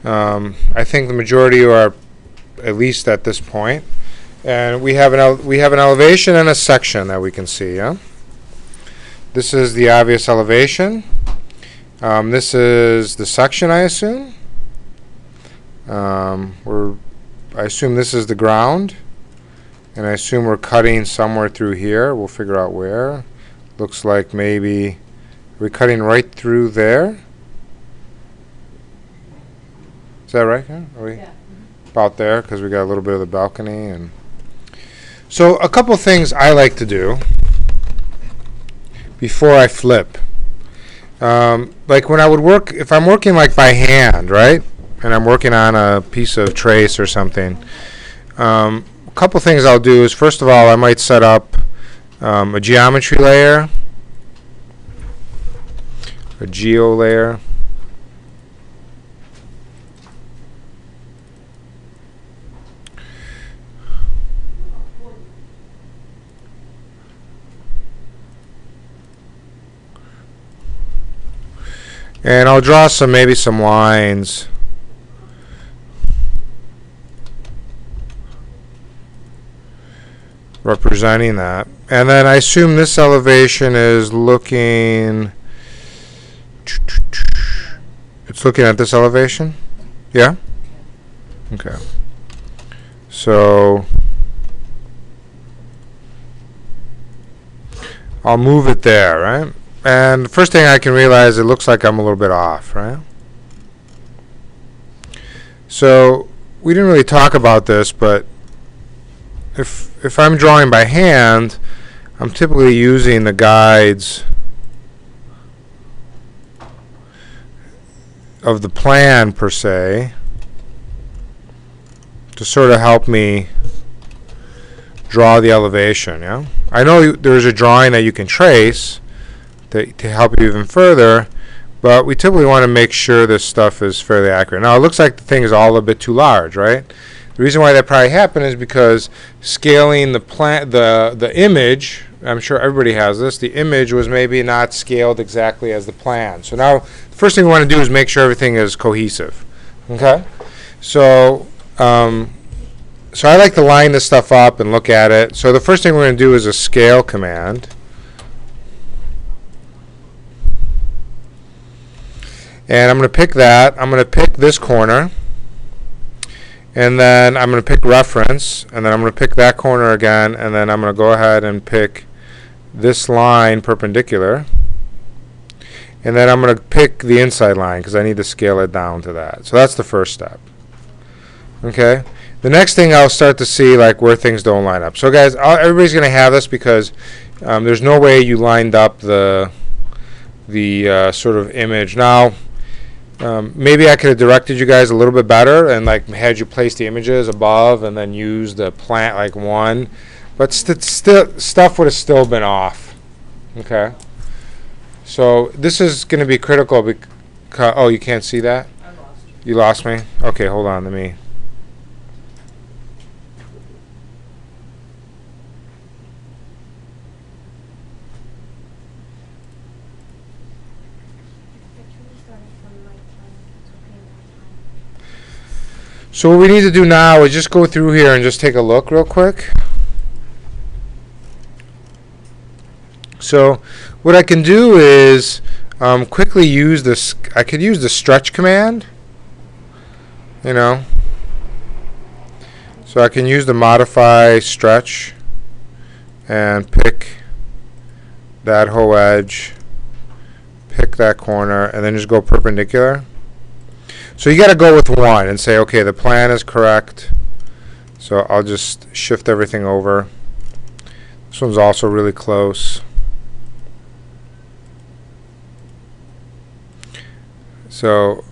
I think the majority are at least at this point. And we have an elevation and a section that we can see. Yeah. This is the obvious elevation. This is the section, I assume. I assume this is the ground, and I assume we're cutting somewhere through here. We'll figure out where. Looks like maybe we're cutting right through there. Is that right? Yeah. Are we about there? Because we got a little bit of the balcony. And so a couple things I like to do before I flip. Like when I would work, if I'm working like by hand, right? And I'm working on a piece of trace or something. A couple things I'll do is, first of all, I might set up a geometry layer, a geo layer. And I'll draw maybe some lines. Representing that. And then I assume this elevation is looking, it's looking at this elevation? Yeah? Okay. So I'll move it there, right? And the first thing I can realize, it looks like I'm a little bit off, right? So we didn't really talk about this, but if I'm drawing by hand, I'm typically using the guides of the plan per se to sort of help me draw the elevation. Yeah, I know there's a drawing that you can trace to help you even further, but we typically want to make sure this stuff is fairly accurate. Now it looks like the thing is all a bit too large, right? The reason why that probably happened is because scaling the image, I'm sure everybody has this, the image was maybe not scaled exactly as the plan. So now the first thing we want to do is make sure everything is cohesive. Okay? So so I like to line this stuff up and look at it. So the first thing we're going to do is a scale command. And I'm going to pick that. I'm going to pick this corner. And then I'm going to pick reference. And then I'm going to pick that corner again. And then I'm going to go ahead and pick this line perpendicular. And then I'm going to pick the inside line because I need to scale it down to that. So that's the first step. Okay. The next thing I'll start to see like where things don't line up. So guys, everybody's going to have this because there's no way you lined up the sort of image. Now, maybe I could have directed you guys a little bit better and like had you place the images above and then use the plant like one, but stuff would have still been off. Okay. So this is going to be critical because, oh, you can't see that? I lost you. You lost me? Okay, hold on, let me. So what we need to do now is just go through here and just take a look real quick. So what I can do is quickly use this. I could use the stretch command, you know. So I can use the modify stretch and pick that whole edge, pick that corner, and then just go perpendicular. So you got to go with one and say, okay, the plan is correct. So I'll just shift everything over. This one's also really close. So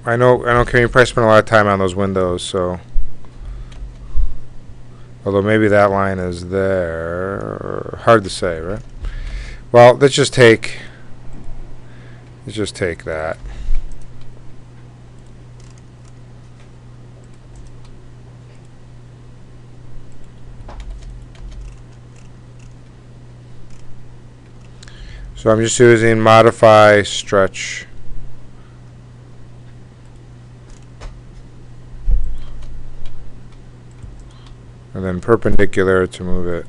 I know Karen, you probably spent a lot of time on those windows, so although maybe that line is there, hard to say, right? Well, let's just take that. So I'm just using modify stretch. and then perpendicular to move it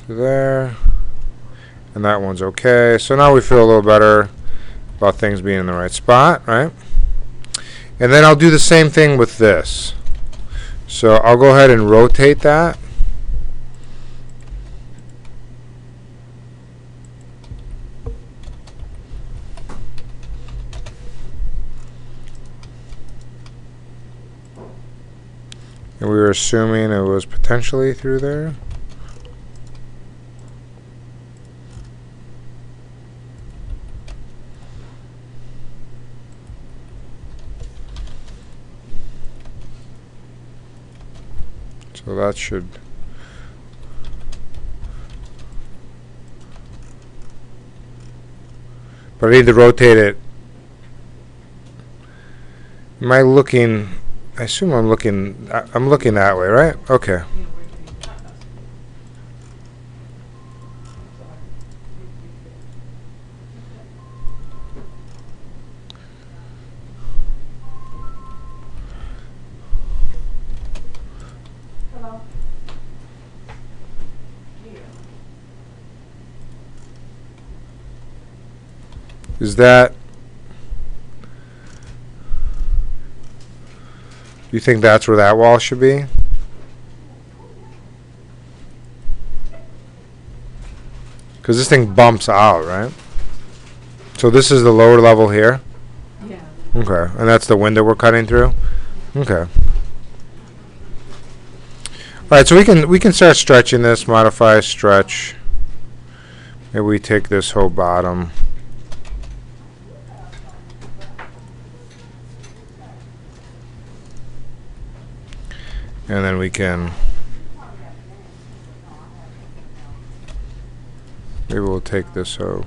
to there, and that one's okay. So now we feel a little better about things being in the right spot, right? And then I'll do the same thing with this. So I'll go ahead and rotate that. And we were assuming it was potentially through there. So that should... But I need to rotate it. Am I looking... I assume I'm looking that way, right? Okay. Is that... You think that's where that wall should be? Because this thing bumps out, right? So this is the lower level here? Yeah. Okay. And that's the window we're cutting through? Okay. Alright, so we can start stretching this, modify stretch. Maybe we take this whole bottom. And then we can, maybe we'll take this out.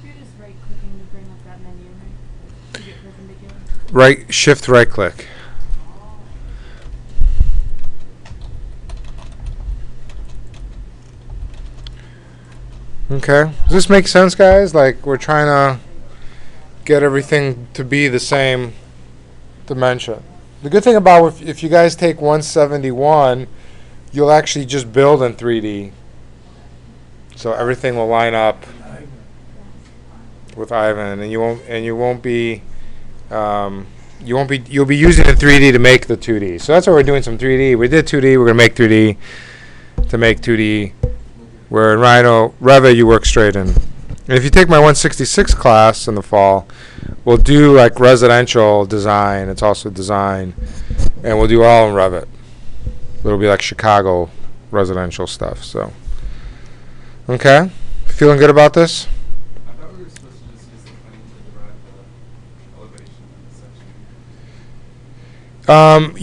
You're just right clicking to bring up that menu, right? To get perpendicular. Right, shift right click. Okay, does this make sense, guys? Like, we're trying to get everything to be the same dimension. The good thing about if you guys take 171, you'll actually just build in 3D. So everything will line up with Ivan, and you'll be using the 3D to make the 2D. So that's why we're doing some 3D. We did 2D, we're gonna make 3D to make 2D. Where in Revit you work straight in. And if you take my 166 class in the fall, we'll do like residential design. It's also design, and we'll do all in Revit. It'll be like Chicago residential stuff. So, okay, feeling good about this? I thought we were supposed to just use the plane to derive the elevation of the section.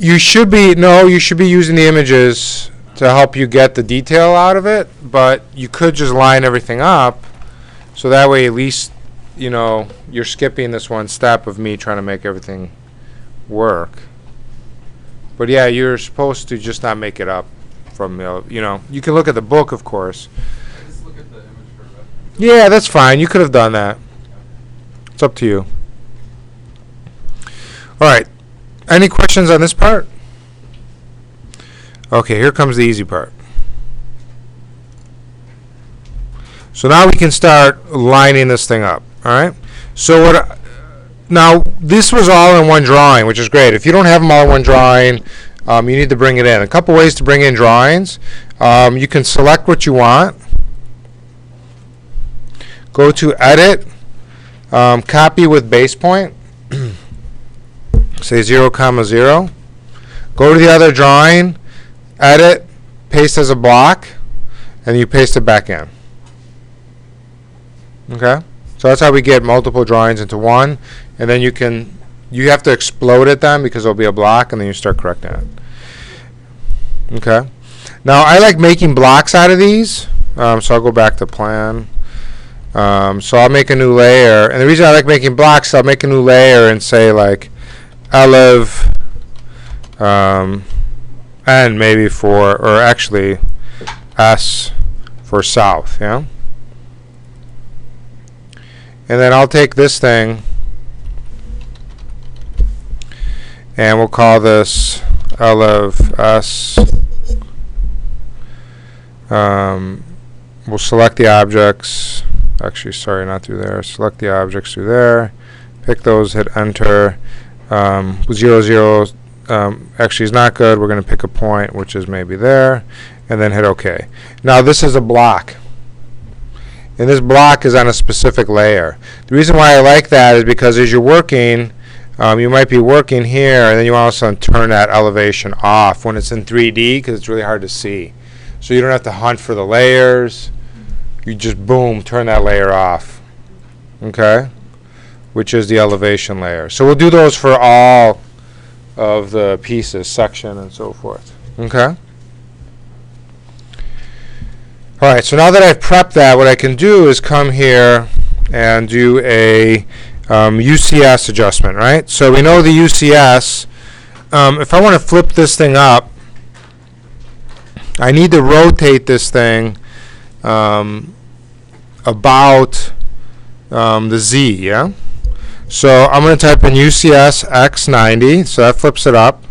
You should be using the images to help you get the detail out of it, but you could just line everything up, so that way at least, you know, you're skipping this one step of me trying to make everything work. But yeah, you're supposed to just not make it up from, you know, you can look at the book, of course. I just look at the image for reference. Yeah, that's fine. You could have done that. It's up to you. All right. Any questions on this part? Okay, here comes the easy part. So now we can start lining this thing up. All right. So now this was all in one drawing, which is great. If you don't have them all in one drawing, you need to bring it in. A couple ways to bring in drawings. You can select what you want. Go to Edit, Copy with Base Point. Say 0, 0. Go to the other drawing. Edit, paste as a block, and you paste it back in. Okay? So that's how we get multiple drawings into one, and then you have to explode it then because there'll be a block, and then you start correcting it. Okay? Now I like making blocks out of these, so I'll go back to plan. So I'll make a new layer, and the reason I like making blocks, I'll make a new layer and say like Olive, N maybe for, or actually S for south, yeah? And then I'll take this thing and we'll call this L of S. We'll select the objects. Actually, sorry, not through there. Select the objects through there. Pick those, hit enter. 0, 0 actually is not good. We're going to pick a point, which is maybe there, and then hit OK. Now this is a block. And this block is on a specific layer. The reason why I like that is because as you're working, you might be working here, and then you all of a sudden turn that elevation off when it's in 3D because it's really hard to see. So you don't have to hunt for the layers. You just, boom, turn that layer off. Okay? Which is the elevation layer. So we'll do those for all of the pieces, section, and so forth. Okay? All right, so now that I've prepped that, what I can do is come here and do a UCS adjustment, right? So we know the UCS. If I want to flip this thing up, I need to rotate this thing about the Z, yeah? So I'm going to type in UCS X 90, so that flips it up,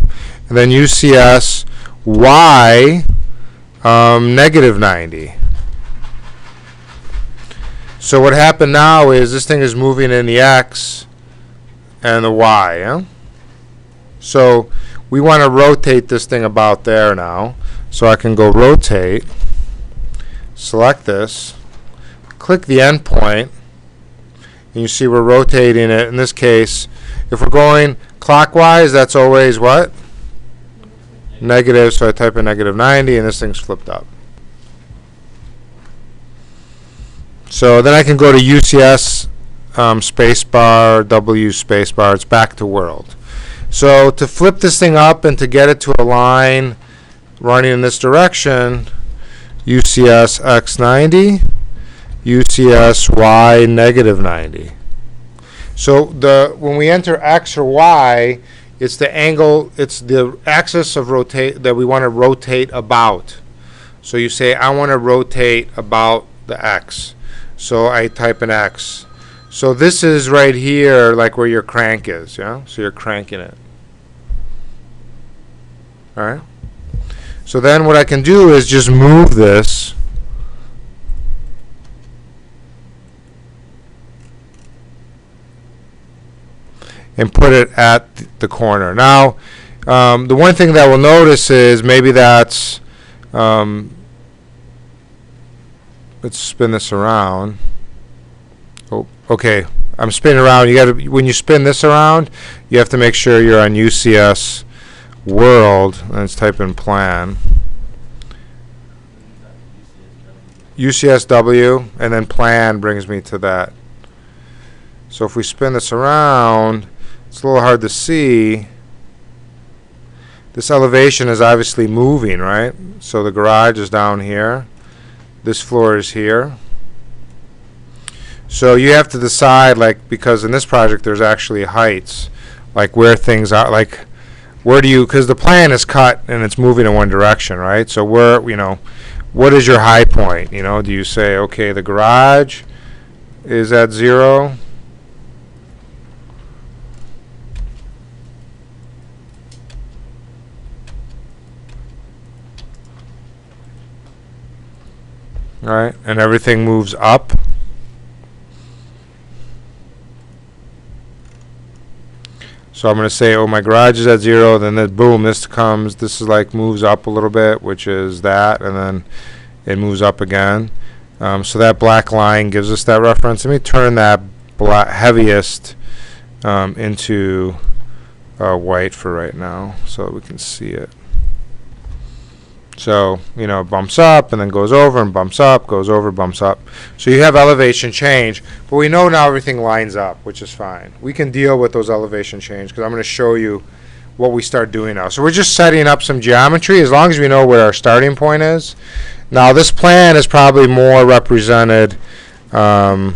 and then UCS Y negative 90. So what happened now is this thing is moving in the X and the Y, yeah? So we want to rotate this thing about there now. So I can go rotate, select this, click the endpoint, and you see we're rotating it. In this case, if we're going clockwise, that's always what? Negative, so I type in negative 90, and this thing's flipped up. So then I can go to UCS spacebar, W spacebar, it's back to world. So to flip this thing up and to get it to align running in this direction, UCS X 90, UCS Y negative 90. So when we enter X or Y, it's the angle, it's the axis of rotate that we want to rotate about. So you say, I want to rotate about the X. So I type in X. So this is right here, like where your crank is, yeah? So you're cranking it. All right? So then what I can do is just move this and put it at the corner. Now, the one thing that we'll notice is maybe that's, let's spin this around. Oh, okay. I'm spinning around. You got to, when you spin this around, you have to make sure you're on UCS world. Let's type in plan. UCSW, and then plan brings me to that. So if we spin this around, it's a little hard to see. This elevation is obviously moving, right? So the garage is down here. This floor is here. So you have to decide, like, because in this project there's actually heights, like where things are, like where do you, because the plan is cut and it's moving in one direction, right? So where, you know, what is your high point? You know, do you say, okay, the garage is at 0? All right, and everything moves up. So I'm going to say, oh, my garage is at 0, then boom, this comes, this is like moves up a little bit, which is that, and then it moves up again. So that black line gives us that reference. Let me turn that black heaviest into white for right now so that we can see it. So, you know, it bumps up and then goes over and bumps up, goes over, bumps up. So you have elevation change, but we know now everything lines up, which is fine. We can deal with those elevation change because I'm going to show you what we start doing now. So we're just setting up some geometry as long as we know where our starting point is. Now this plan is probably more represented because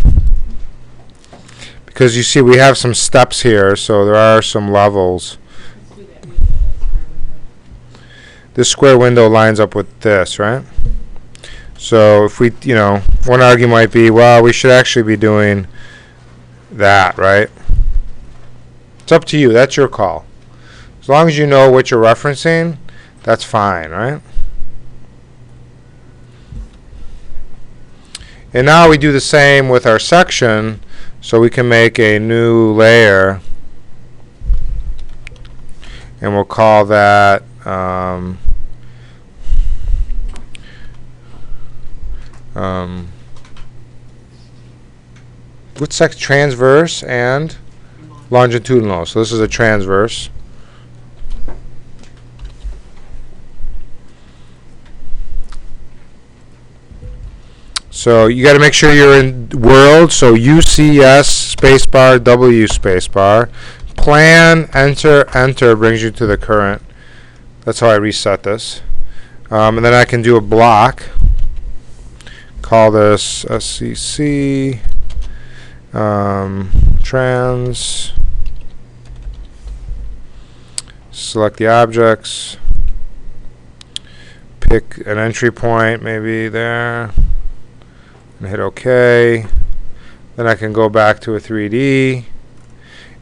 you see we have some steps here, so there are some levels. This square window lines up with this, right? So if we, you know, one argument might be, well, we should actually be doing that, right? It's up to you. That's your call. As long as you know what you're referencing, that's fine, right? And now we do the same with our section, so we can make a new layer, and we'll call that what's transverse and longitudinal. So this is a transverse. So you got to make sure you're in world. So UCS spacebar W spacebar. Plan enter enter brings you to the current. That's how I reset this. And then I can do a block. Call this SCC trans. Select the objects. Pick an entry point maybe there. And hit OK. Then I can go back to a 3D.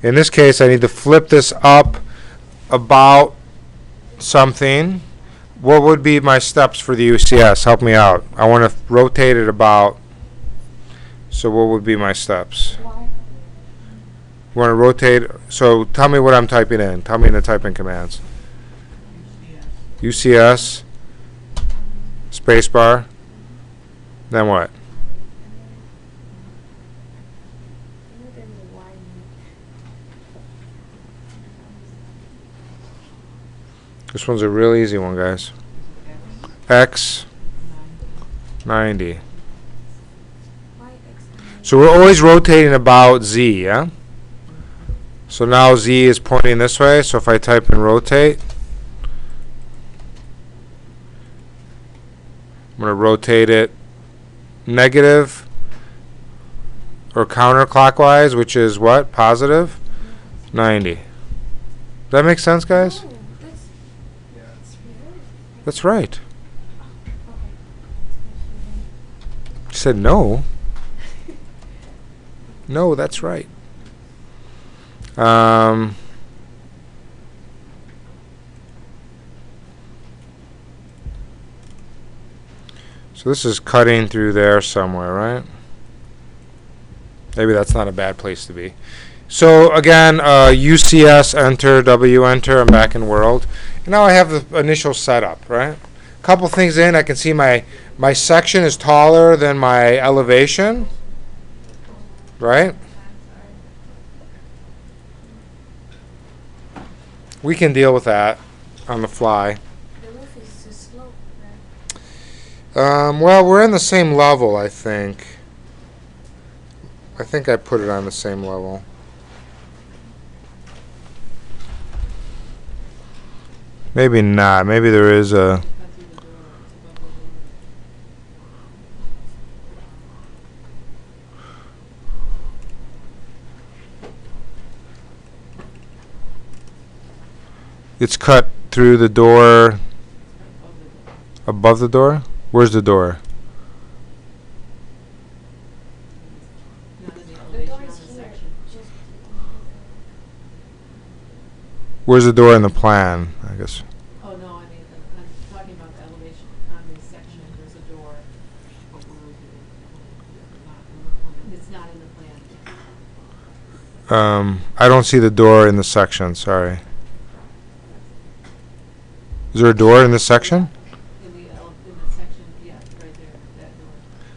In this case, I need to flip this up about something. What would be my steps for the UCS? Help me out. I want to rotate it about. So what would be my steps? Why? Want to rotate. So tell me what I'm typing in. Tell me in the typing commands. UCS. Spacebar. Then what? This one's a real easy one, guys. X 90. So we're always rotating about Z, yeah? So now Z is pointing this way, so if I type in rotate, I'm going to rotate it negative or counterclockwise, which is what? Positive? 90. Does that make sense, guys? Oh, Yeah. That's right. okay. You said no. No, that's right. So this is cutting through there somewhere, right? Maybe that's not a bad place to be. So again, UCS enter, W enter, I'm back in world. And now I have the initial setup, right? Couple things in, I can see my section is taller than my elevation, right? We can deal with that on the fly. The roof is too slow, right? Well, we're in the same level, I think. I think I put it on the same level. Maybe not. Maybe there is a... It's cut through the door. Above the door? Where's the door? The door is here. Just Where's the door in the plan? I guess. Oh, no, I mean, I'm talking about the elevation on this section, there's a door. It's not in the plan. I don't see the door in the section. Sorry. Is there a door in this section? In the section, yeah, right there, that door.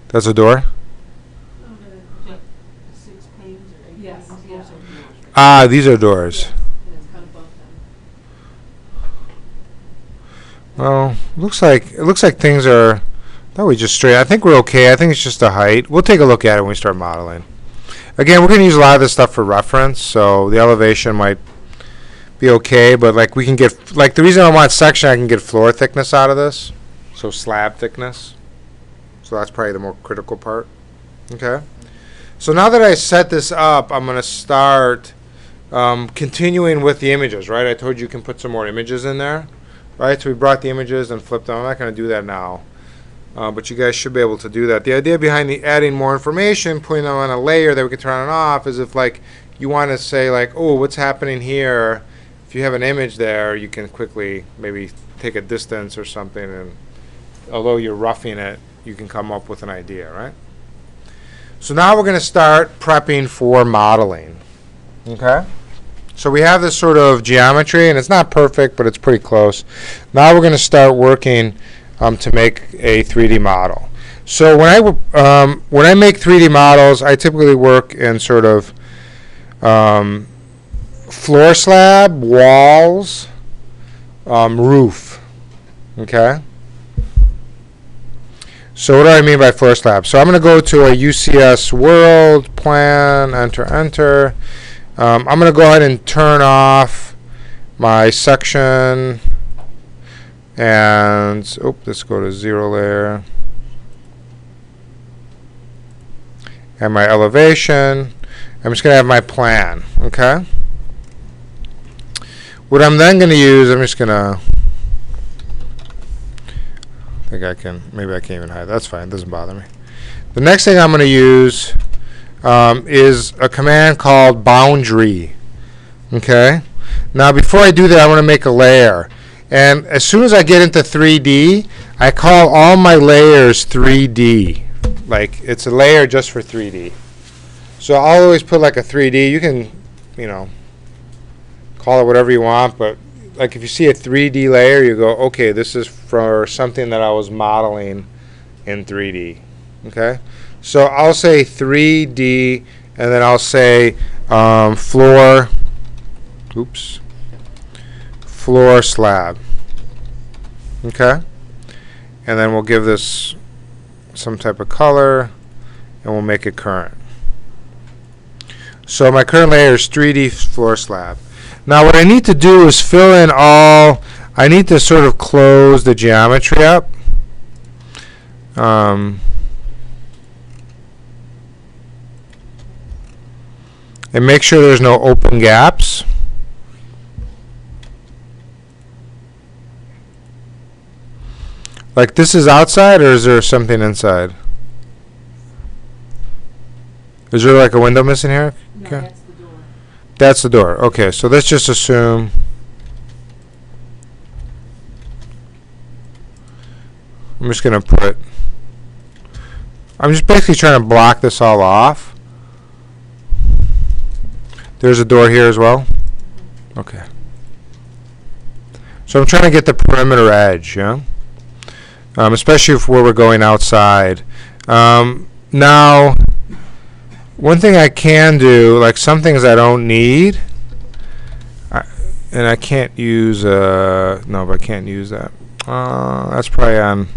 That's a door? Yeah. 6 panes or 8 yes, panes? Yeah. Ah, these are doors. Yes, and it's cut above them. Well, it looks like things are. I thought we just straight. I think we're okay. I think it's just the height. We'll take a look at it when we start modeling. Again, we're going to use a lot of this stuff for reference, so the elevation might be okay, but like we can get, like the reason I want section, I can get floor thickness out of this, so slab thickness. So that's probably the more critical part. Okay. So now that I set this up, I'm going to start continuing with the images, right? I told you you can put some more images in there, right? So we brought the images and flipped them. I'm not going to do that now. but you guys should be able to do that. The idea behind the adding more information, putting them on a layer that we can turn on and off, is if like you want to say like, oh, what's happening here? If you have an image there, you can quickly maybe take a distance or something, and although you're roughing it, you can come up with an idea, right? So now we're going to start prepping for modeling. Okay? So we have this sort of geometry, and it's not perfect, but it's pretty close. Now we're going to start working to make a 3D model. So when I make 3D models, I typically work in sort of floor slab, walls, roof. Okay? So what do I mean by floor slab? So I'm going to go to a UCS world, plan, enter. I'm going to go ahead and turn off my section, and let's go to 0 layer, and my elevation. I'm just going to have my plan, okay? What I'm then going to use, I'm just going to, maybe I can't even hide. That's fine, it doesn't bother me. The next thing I'm going to use is a command called boundary. Okay? Now before I do that, I want to make a layer. And as soon as I get into 3D, I call all my layers 3D. Like, it's a layer just for 3D. So I'll always put like a 3D. You can, call it whatever you want, but like if you see a 3D layer, you go, okay, this is for something that I was modeling in 3D. Okay? So I'll say 3D, and then I'll say floor slab. Okay? And then we'll give this some type of color, and we'll make it current. So my current layer is 3D floor slab. Now what I need to do is fill in I need to sort of close the geometry up. And make sure there's no open gaps. Like this is outside, or is there something inside? Is there like a window missing here? No, Okay. that's the door. That's the door. Okay, so let's just assume. I'm just going to I'm just basically trying to block this all off. There's a door here as well? Okay. So I'm trying to get the perimeter edge, yeah? Especially where we're going outside. Now, one thing I can do, like some things I don't need, and I can't use, no, but I can't use that. That's probably on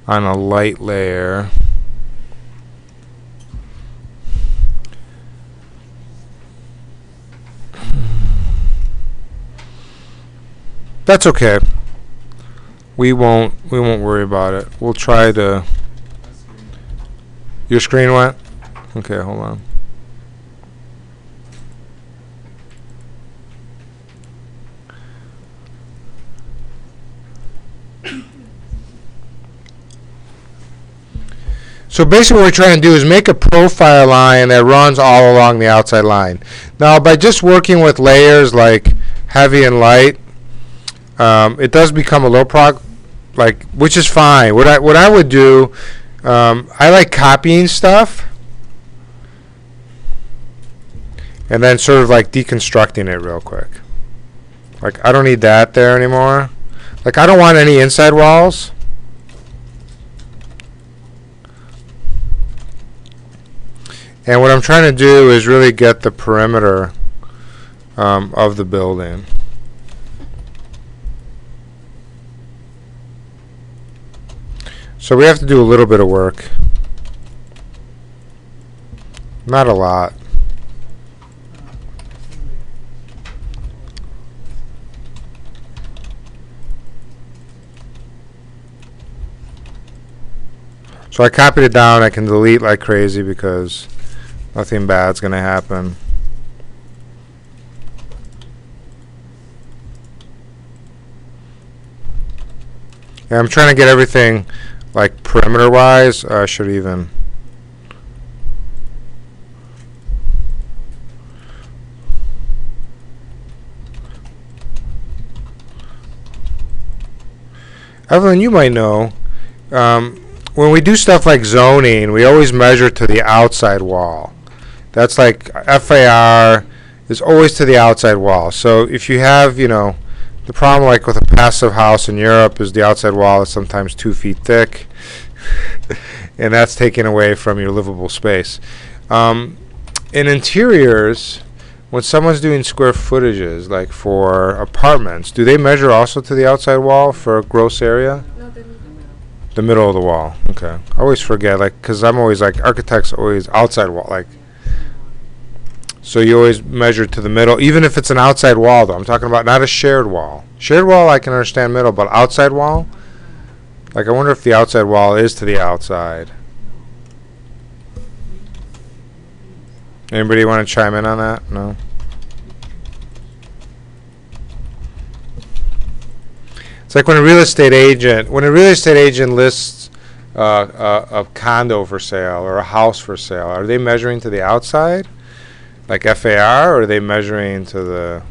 a light layer. That's okay. We won't worry about it. We'll try to. Your screen went? Okay, hold on. So basically what we're trying to do is make a profile line that runs all along the outside line. Now by just working with layers like heavy and light, it does become a low which is fine. What I would do, I like copying stuff and then sort of like deconstructing it real quick. Like I don't need that there anymore. Like I don't want any inside walls. And what I'm trying to do is really get the perimeter of the building. So we have to do a little bit of work. Not a lot. So I copied it down. I can delete like crazy because nothing bad's going to happen. And I'm trying to get everything like perimeter wise. I should even. Evelyn, you might know, when we do stuff like zoning, we always measure to the outside wall. That's like FAR is always to the outside wall. So if you have, you know, the problem like with a passive house in Europe is the outside wall is sometimes 2 feet thick, and that's taken away from your livable space. In interiors, when someone's doing square footages, like for apartments, do they measure also to the outside wall for gross area? No, they need The middle of the wall. Okay. I always forget, like, because I'm always like, architects always outside wall, like, so you always measure to the middle, even if it's an outside wall, though. I'm talking about not a shared wall. Shared wall, I can understand middle, but outside wall? Like, I wonder if the outside wall is to the outside. Anybody want to chime in on that? No? It's like when a real estate agent lists a condo for sale or a house for sale, are they measuring to the outside? Like FAR, or are they measuring to the...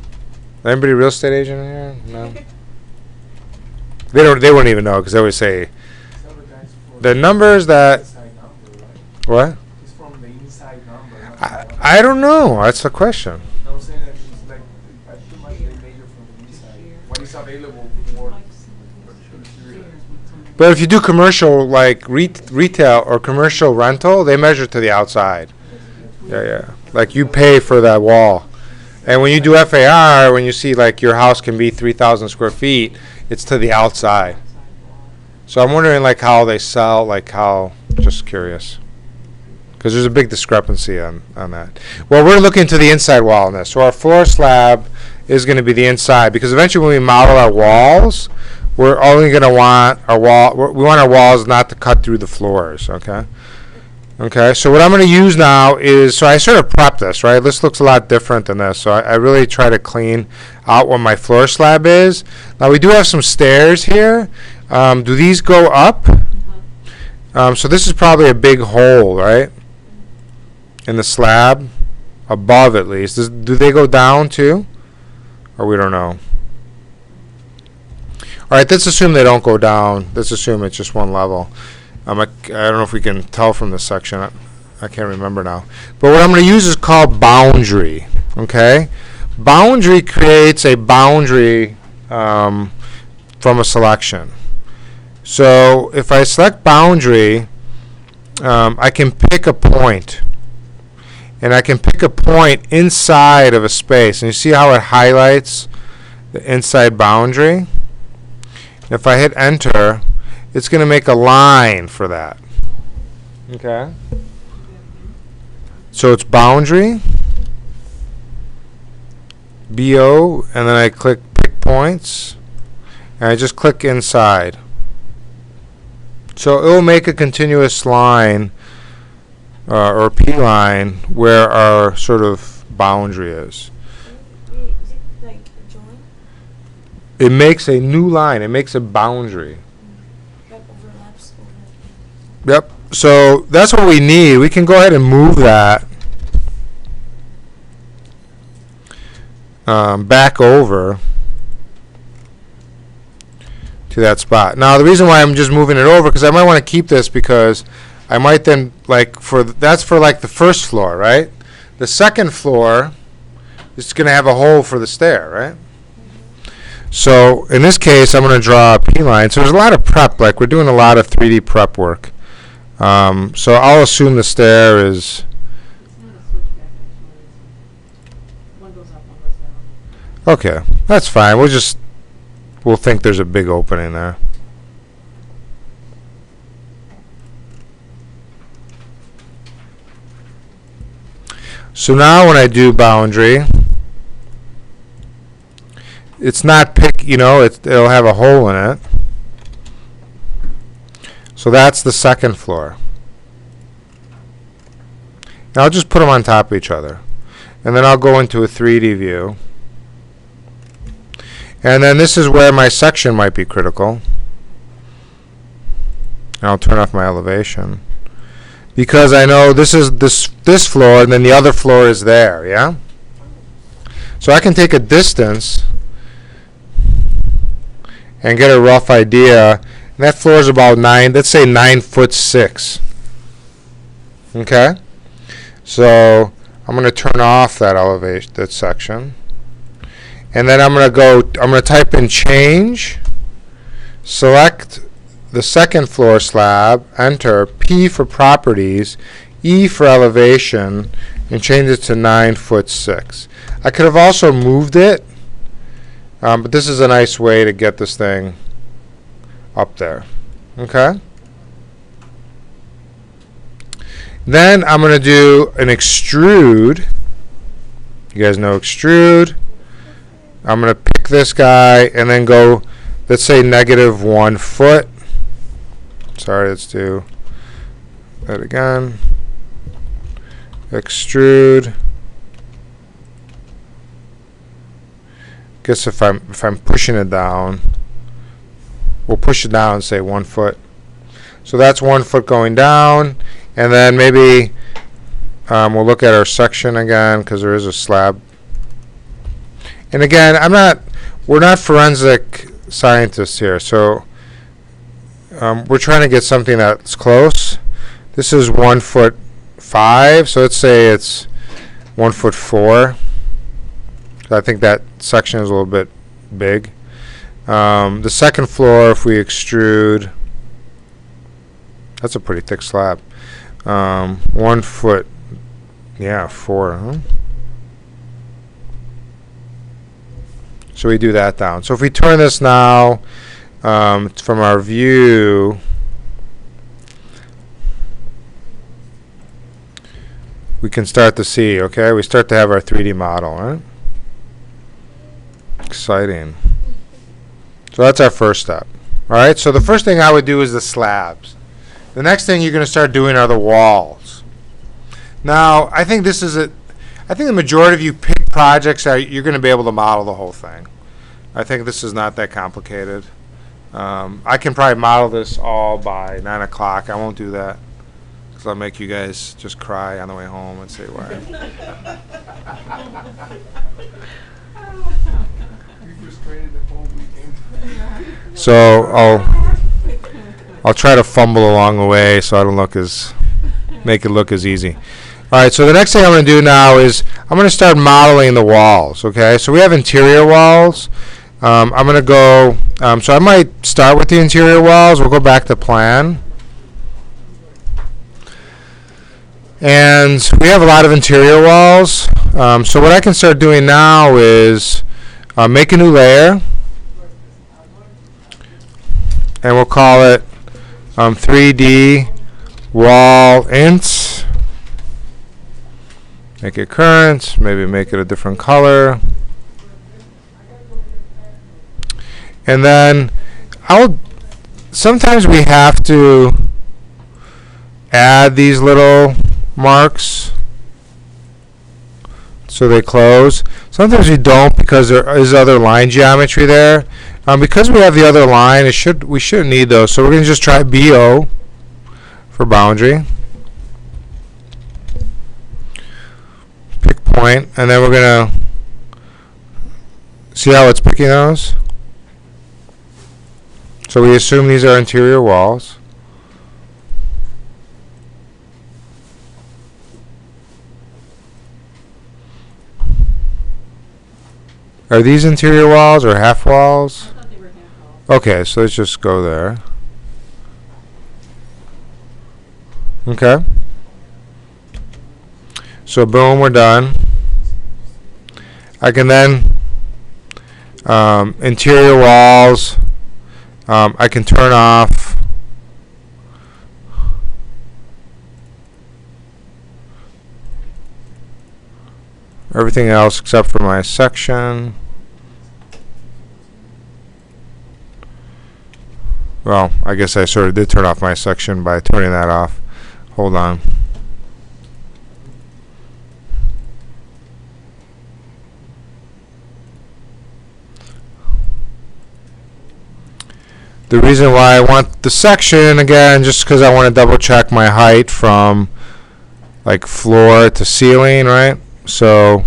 Anybody real estate agent in here? No? They wouldn't even know, because they always say the numbers that... What? It's from the inside number. I don't know. That's the question. No, I'm saying that it's like, too much they measure from the inside. What is available for interior. But if you do commercial, like retail or commercial rental, they measure to the outside. Yeah. Like you pay for that wall. And when you do FAR, when you see like your house can be 3,000 square feet, it's to the outside. So I'm wondering like how they sell, like how, just curious. Because there's a big discrepancy on that. Well, we're looking to the inside wall on this. So our floor slab is going to be the inside, because eventually when we model our walls, we're only going to want our wall. We want our walls not to cut through the floors. Okay. Okay. So what I'm going to use now is, so I sort of prep this, right? This looks a lot different than this. So I really try to clean out what my floor slab is. Now we do have some stairs here. Do these go up? So this is probably a big hole, right? In the slab, above at least. Do they go down too? Or we don't know. Alright, let's assume they don't go down. Let's assume it's just one level. I don't know if we can tell from this section. I can't remember now. But what I'm going to use is called boundary. Okay? Boundary creates a boundary from a selection. So if I select boundary, I can pick a point. And I can pick a point inside of a space. And you see how it highlights the inside boundary? If I hit enter, it's going to make a line for that. Okay? So it's boundary, BO, and then I click pick points, and I just click inside. So it will make a continuous line or P line where our sort of boundary is. Is it like a join? It makes a new line. It makes a boundary. Like overlaps over. Yep. So that's what we need. We can go ahead and move that back over to that spot. Now the reason why I'm just moving it over, because I might want to keep this, because I might then, like, that's for like the first floor, right? The second floor is going to have a hole for the stair, right? So in this case, I'm going to draw a P line. So there's a lot of prep, like we're doing a lot of 3D prep work. So I'll assume the stair is, It's not a switchback, actually. One goes up, one goes down. okay, that's fine. We'll think there's a big opening there. So now when I do boundary, it's not it'll have a hole in it. So that's the second floor. Now I'll just put them on top of each other. And then I'll go into a 3D view. And then this is where my section might be critical. And I'll turn off my elevation. Because I know this is this floor, and then the other floor is there, yeah? So I can take a distance and get a rough idea. And that floor is about let's say 9'6". Okay? So I'm going to turn off that elevation, that section. And then I'm going to type in change, select the second floor slab, enter, P for properties, E for elevation, and change it to 9'6". I could have also moved it, but this is a nice way to get this thing up there. Okay? Then I'm going to do an extrude. You guys know extrude. I'm going to pick this guy and then go, let's say -1 foot. Sorry, let's do that again. Extrude. Guess if I'm pushing it down, we'll push it down and say 1 foot. So that's 1 foot going down, and then maybe we'll look at our section again because there is a slab. And again, we're not forensic scientists here, so we're trying to get something that's close. This is 1'5", so let's say it's 1'4". I think that section is a little bit big. The second floor, if we extrude, that's a pretty thick slab. 1 foot, yeah, 4. Huh? So we do that down. So if we turn this now from our view, we can start to see, okay? We start to have our 3D model, right? Exciting. So that's our first step. All right, so the first thing I would do is the slabs. The next thing you're going to start doing are the walls. Now, I think the majority of you pick projects that you're going to be able to model the whole thing. I think this is not that complicated. I can probably model this all by 9 o'clock. I won't do that because I'll make you guys just cry on the way home and say why. So I'll try to fumble along the way so I don't make it look as easy. All right, so the next thing I'm going to do now is I'm going to start modeling the walls, okay? So we have interior walls. I'm going to go, so I might start with the interior walls. We'll go back to plan. And we have a lot of interior walls. So what I can start doing now is make a new layer. And we'll call it 3D wall int. Make it current, maybe make it a different color. And then sometimes we have to add these little marks so they close. Sometimes we don't because there is other line geometry there. Because we have the other line, we shouldn't need those. So we're going to just try BO for boundary. Pick point, and then we're going to see how it's picking those. So we assume these are interior walls. Are these interior walls or half walls? I thought they were half walls. Okay, so let's just go there. Okay. So boom, we're done. I can then interior walls. I can turn off everything else except for my section. Well, I guess I sort of did turn off my section by turning that off. Hold on. The reason why I want the section, again, just because I want to double check my height from like floor to ceiling, right? So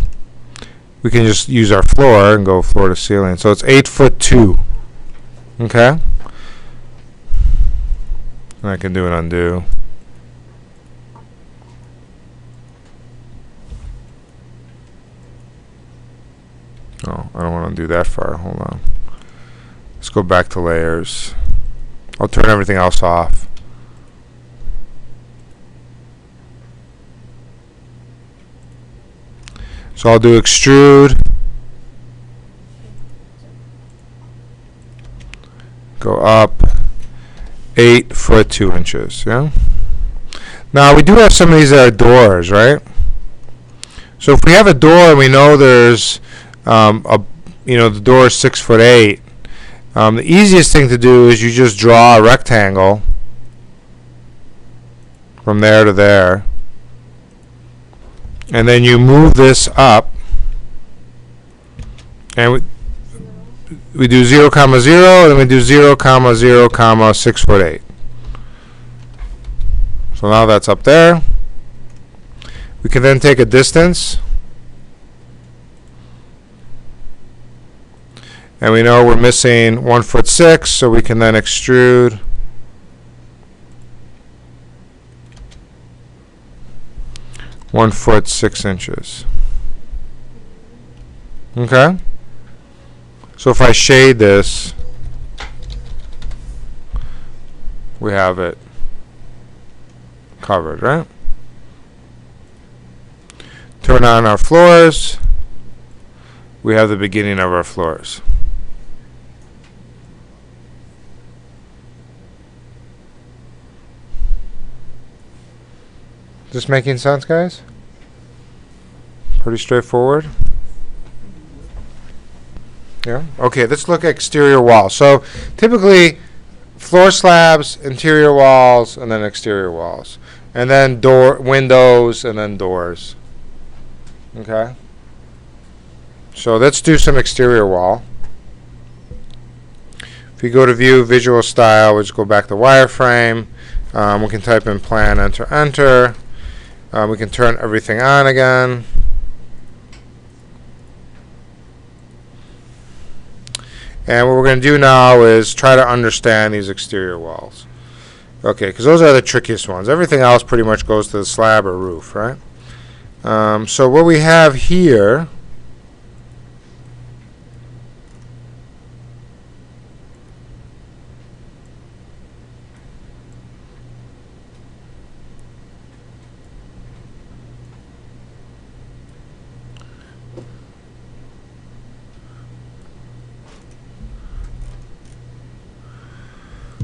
we can just use our floor and go floor to ceiling. So it's 8'2". Okay? And I can do an undo. Oh, I don't want to undo that far. Hold on. Let's go back to layers. I'll turn everything else off. So I'll do extrude. Go up 8'2". Yeah. Now we do have some of these that are doors, right? So if we have a door and we know there's the door is 6'8". The easiest thing to do is you just draw a rectangle from there to there, and then you move this up, and we do 0, 0, and then we do 0, 0, 6'8". So now that's up there. We can then take a distance, and we know we're missing 1'6", so we can then extrude 1'6". Okay? So if I shade this, we have it covered, right? Turn on our floors. We have the beginning of our floors. Is this making sense, guys? Pretty straightforward. Yeah. Okay, let's look at exterior walls. So typically floor slabs, interior walls, and then exterior walls. And then windows, and then doors. Okay? So let's do some exterior wall. If you go to view, visual style, we just go back to wireframe. We can type in plan, enter, enter. We can turn everything on again. And what we're going to do now is try to understand these exterior walls. Okay, because those are the trickiest ones. Everything else pretty much goes to the slab or roof, right? So what we have here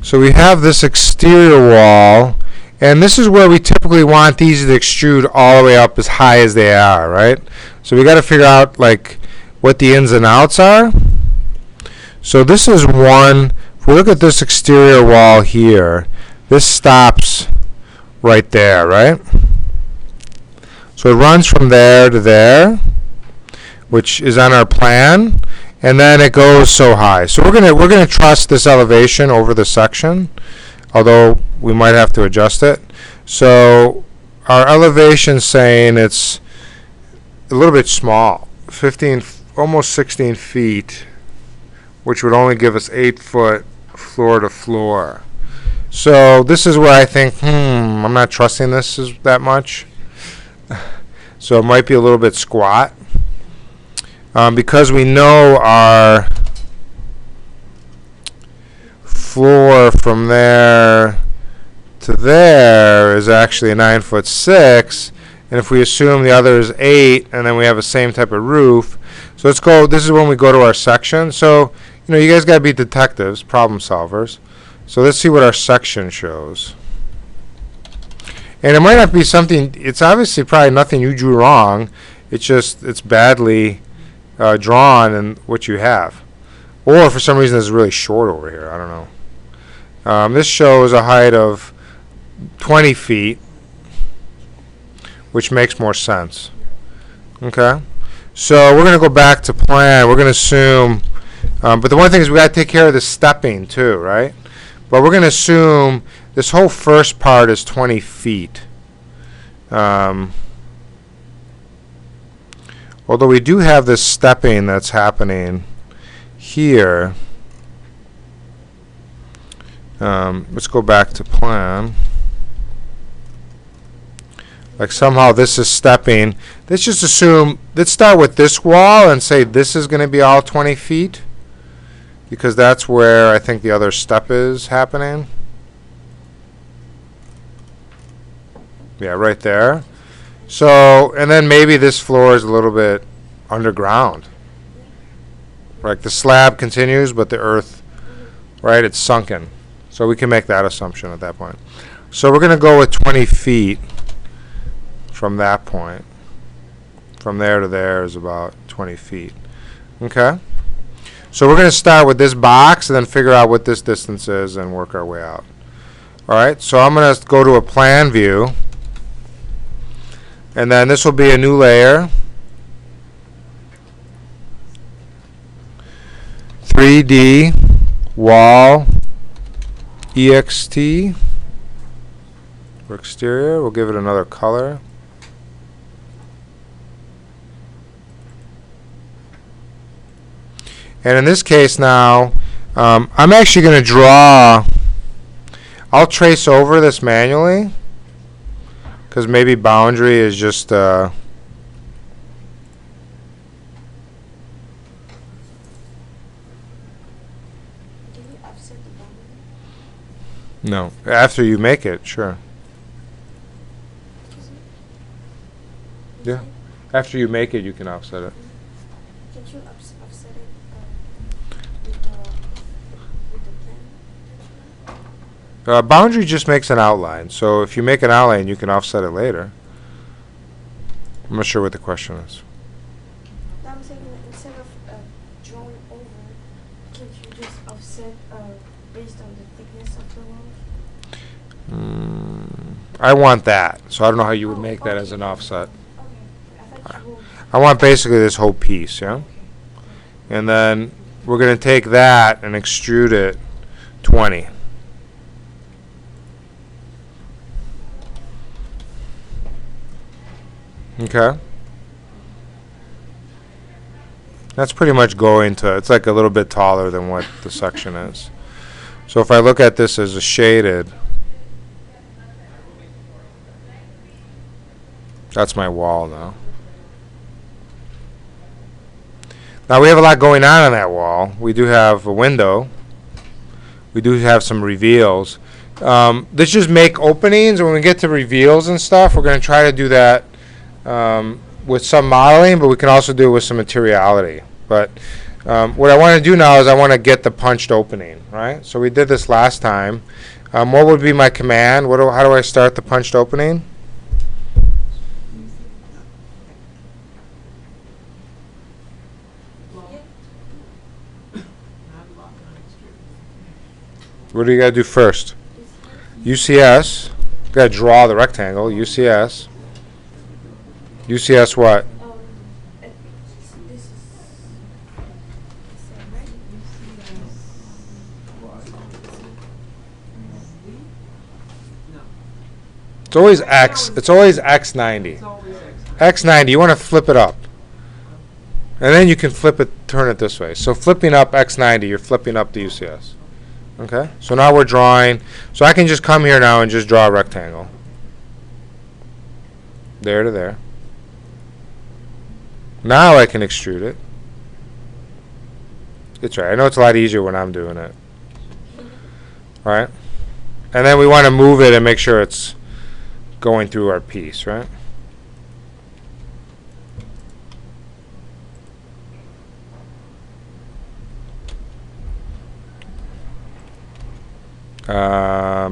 So we have this exterior wall, and this is where we typically want these to extrude all the way up as high as they are, right? So we got to figure out like what the ins and outs are. So this is one. If we look at this exterior wall here, this stops right there, right? So it runs from there to there, which is on our plan. And then it goes so high. So we're gonna trust this elevation over the section, although we might have to adjust it. So our elevation saying it's a little bit small, 15, almost 16 feet, which would only give us 8 foot floor to floor. So this is where I think, I'm not trusting this that much. So it might be a little bit squat. Because we know our floor from there to there is actually 9'6", and if we assume the other is 8, and then we have the same type of roof, so let's go. This is when we go to our section. So you guys gotta be detectives, problem solvers. So let's see what our section shows. And it might not be something. It's obviously probably nothing you drew wrong. It's badly drawn in what you have, or for some reason it's really short over here. I don't know. This shows a height of 20 feet, which makes more sense. Okay, so we're going to go back to plan. We're going to assume, but the one thing is we got to take care of the stepping too, right? But we're going to assume this whole first part is 20 feet. Although we do have this stepping that's happening here. Let's go back to plan. Like somehow this is stepping. Let's just assume, let's start with this wall and say this is going to be all 20 feet. Because that's where I think the other step is happening. Yeah, right there. So, and then maybe this floor is a little bit underground. Like the slab continues, but the earth, right, it's sunken. So we can make that assumption at that point. So we're going to go with 20 feet from that point. From there to there is about 20 feet. Okay? So we're going to start with this box and then figure out what this distance is and work our way out. Alright, so I'm going to go to a plan view. And then this will be a new layer. 3D wall EXT for exterior. We'll give it another color. And in this case now, I'm actually going to draw, I'll trace over this manually, because maybe boundary is just, Did you offset the boundary? no, after you make it, sure. Excuse me? Yeah. After you make it, you can offset it. Can't you offset it with the plan? Boundary just makes an outline, so if you make an outline, you can offset it later. I'm not sure what the question is. I'm saying that instead of drawing over, can't you just offset based on the thickness of the walls? I want that, so I don't know how you would Oh, make that as okay. an offset. Okay, I thought you would. I want basically this whole piece, yeah? And then we're going to take that and extrude it 20. Okay. That's pretty much going to, it's like a little bit taller than what the section is. So if I look at this as a shaded, that's my wall now. Now we have a lot going on that wall. We do have a window. We do have some reveals. Let's just make openings, and when we get to reveals and stuff, we're going to try to do that with some modeling, but we can also do it with some materiality. But what I want to do now is I want to get the punched opening, right? So we did this last time. What would be my command? How do I start the punched opening? What do you got to do first? UCS. Got to draw the rectangle. UCS. UCS what? This is the same, right? It's always X. It's always X90. X90. You want to flip it up. And then you can flip it, turn it this way. So flipping up X90, you're flipping up the UCS. Okay? So now we're drawing. So I can just come here now and just draw a rectangle. There to there. Now I can extrude it. It's right. I know it's a lot easier when I'm doing it. Right? And then we want to move it and make sure it's going through our piece, right?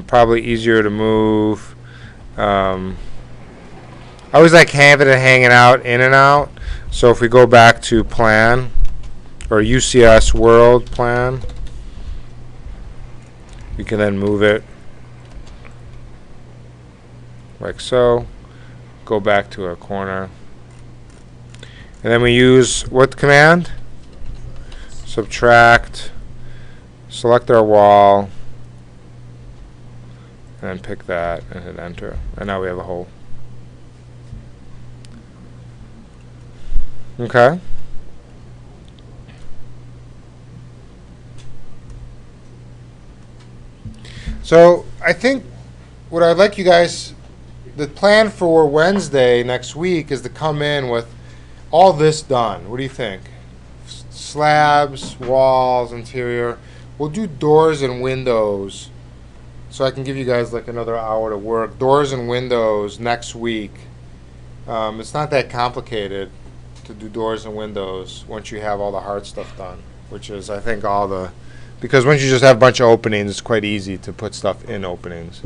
Probably easier to move. I always like having it hanging out, in and out. So if we go back to plan, or UCS world plan, we can then move it like so. Go back to a corner. And then we use what command? Subtract, select our wall, then pick that and hit enter. And now we have a hole. Okay. So I think what I'd like you guys, the plan for Wednesday next week is to come in with all this done. What do you think? Slabs, walls, interior. We'll do doors and windows. So I can give you guys like another hour to work. Doors and windows next week. It's not that complicated to do doors and windows once you have all the hard stuff done, which is I think all the, because once you just have a bunch of openings, it's quite easy to put stuff in openings.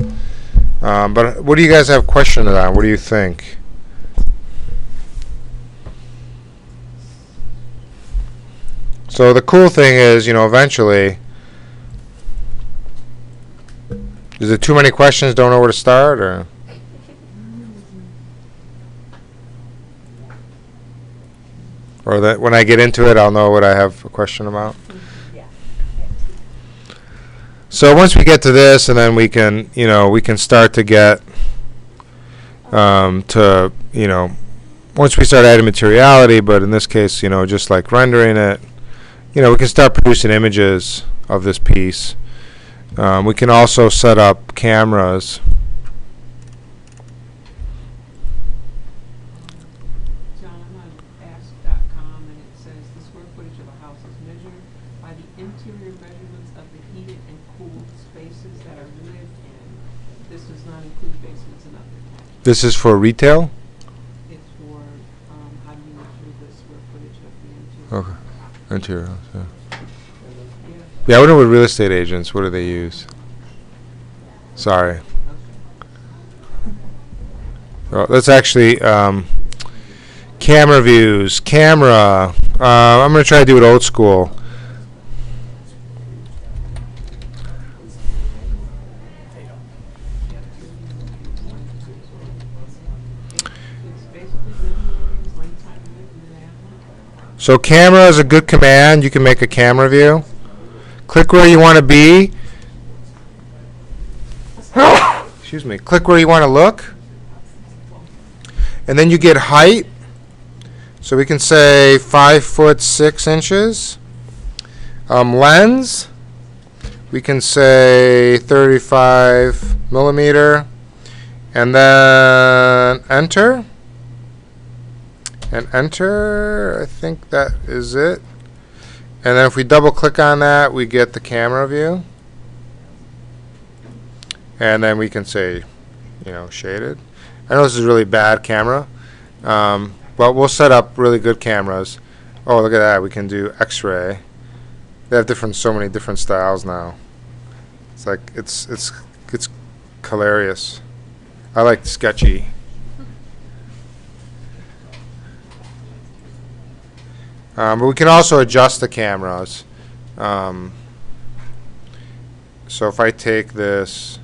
But what do you guys have questions on? What do you think? So the cool thing is, you know, eventually, is it too many questions, don't know where to start, or? Or that when I get into it, I'll know what I have a question about? So once we get to this, and then we can, you know, we can start to get to, you know, once we start adding materiality, but in this case, you know, just like rendering it, you know, we can start producing images of this piece. We can also set up cameras. John, I'm on ask.com and it says the square footage of a house is measured by the interior measurements of the heated and cooled spaces that are lived in. This does not include basements and other types. This is for retail? It's for how do you measure the square footage of the interior. Okay. Interior, yeah. Yeah. Yeah, I wonder what real estate agents, what do they use? Sorry. Well, let's actually, camera views, camera. I'm going to try to do it old school. It's basically living areas, length time lived in an animal. So camera is a good command. You can make a camera view. Click where you want to be. Excuse me. Click where you want to look. And then you get height. So we can say 5'6". Lens. We can say 35 millimeter. And then enter. And enter. I think that is it. And then if we double click on that, we get the camera view. And then we can say, you know, shaded. I know this is really bad camera, but we'll set up really good cameras. Oh, look at that. We can do X-ray. They have so many different styles now. It's like, it's hilarious. I like sketchy. But we can also adjust the cameras. So if I take this,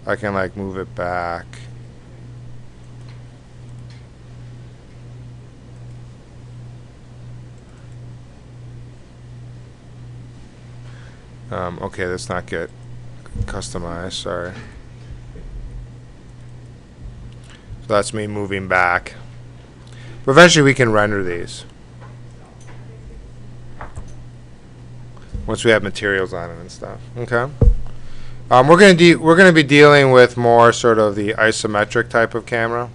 I can like move it back. Okay, let's not get customized, sorry. So that's me moving back. But eventually we can render these. Once we have materials on it and stuff. Okay. We're gonna be dealing with more sort of the isometric type of camera,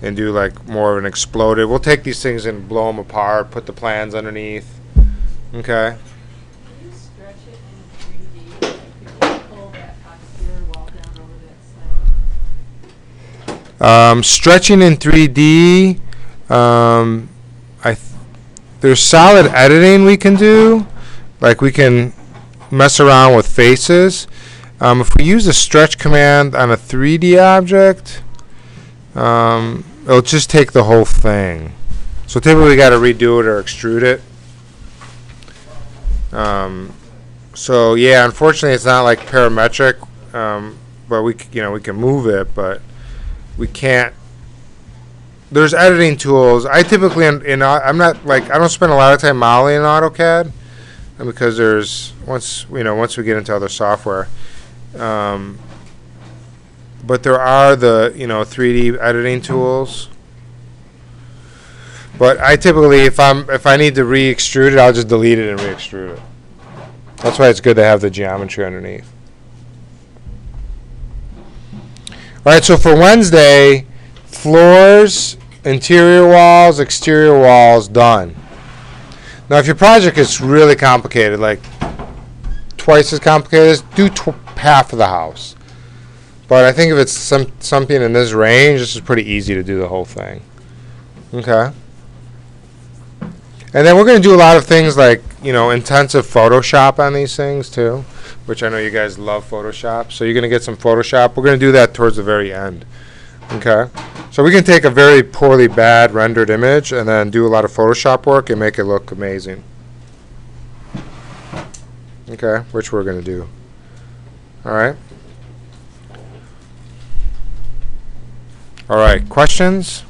and do like more of an exploded. We'll take these things and blow them apart, put the plans underneath. Okay. Can you stretch it in 3D? Could you pull that exterior wall down over that side? Stretching in 3D. There's solid editing we can do. Like we can mess around with faces. If we use the stretch command on a 3D object, it'll just take the whole thing. So typically we got to redo it or extrude it. So yeah, unfortunately it's not like parametric, but we can move it, but we can't. There's editing tools. I typically, I'm not like, I don't spend a lot of time modeling in AutoCAD. and because there's once we get into other software, but there are the 3D editing tools. But I typically, if I need to re-extrude it, I'll just delete it and re-extrude it. That's why it's good to have the geometry underneath. All right, so for Wednesday, floors, interior walls, exterior walls, done. Now, if your project is really complicated, like twice as complicated, do half of the house. But I think if it's something in this range, this is pretty easy to do the whole thing. Okay. And then we're going to do a lot of things like, intensive Photoshop on these things too, which I know you guys love Photoshop. So you're going to get some Photoshop. We're going to do that towards the very end. Okay. So we can take a very poorly bad rendered image and then do a lot of Photoshop work and make it look amazing. Okay, which we're going to do. All right. All right, questions?